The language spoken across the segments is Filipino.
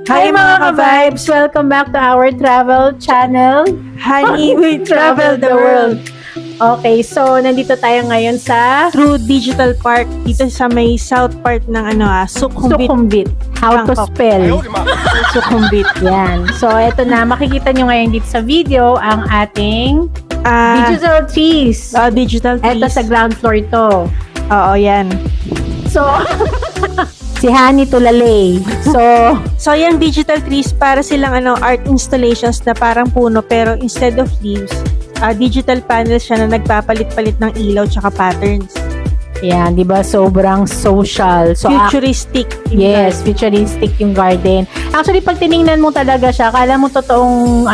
Hi mga ka-vibes! Welcome back to our travel channel. Honey, we travel the world. Okay, so nandito tayo ngayon sa Through Digital Park, dito sa may south part ng Sukhumvit. Sukhumvit. How to Bangkok. spell. Sukhumvit. Yan. So, eto na. Makikita nyo ngayon dito sa video ang ating digital trees. Digital trees. Eto sa ground floor to. Oo, yan. So, si Honey Tulalay. So, yung digital trees, para silang art installations na parang puno, pero instead of leaves, digital panels siya na nagpapalit-palit ng ilaw tsaka patterns. yan, di ba? Sobrang social. So, Futuristic. yes, futuristic yung garden. Actually, pag tiningnan mo talaga siya, kala mo totoong,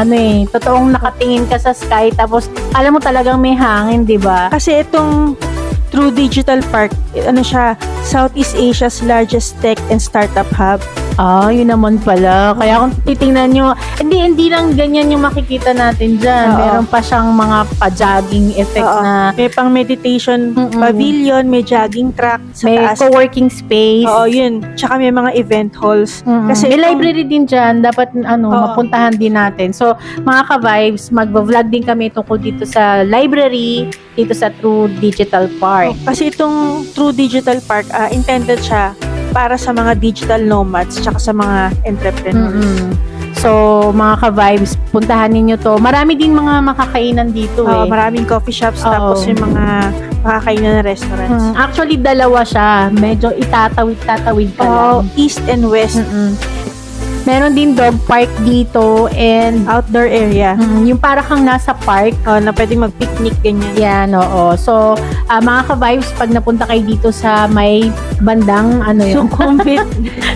totoong nakatingin ka sa sky, tapos kala mo talagang may hangin, di ba? Kasi itong True Digital Park, siya, Southeast Asia's largest tech and startup hub. Yun naman pala. Kaya kung titingnan nyo, hindi lang ganyan yung makikita natin dyan. Oo. Meron pa siyang mga pa-jogging effect Oo. na May pang meditation Mm-mm. pavilion, may jogging track sa may taas. co-working space. Oo, yun. Tsaka may mga event halls. Mm-mm. Kasi may itong- library din dyan. Dapat mapuntahan din natin. So, mga ka-vibes, mag-vlog din kami tungkol dito sa library, dito sa True Digital Park. Kasi itong True Digital Park, intended siya para sa mga digital nomads tsaka sa mga entrepreneurs. Mm-mm. So, mga ka-vibes, puntahan ninyo to. Marami din mga makakainan dito Oo, eh. maraming coffee shops Oo. tapos yung mga makakainan na restaurants. Actually, dalawa siya. Medyo itatawid ka lang. East and west Mm-mm. Meron din dog park dito and outdoor area. yung para kang nasa park. Na pwedeng mag-picnic ganyan. Yan, oo. So, mga ka-vibes, pag napunta kayo dito sa may bandang, Sukhumvit.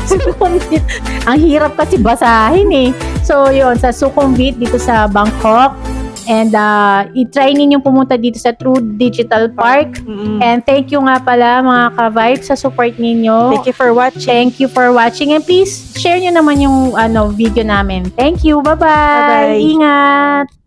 Sukhumvit. Ang hirap kasi basahin eh. So, yun, sa Sukhumvit, dito sa Bangkok. And, i-try ninyo pumunta dito sa True Digital Park. Mm-mm. And thank you nga pala, mga ka-vibes, sa support ninyo. Thank you for watching. Thank you for watching. And please, share nyo naman yung video namin. Thank you. Bye-bye. Bye-bye. Ingat.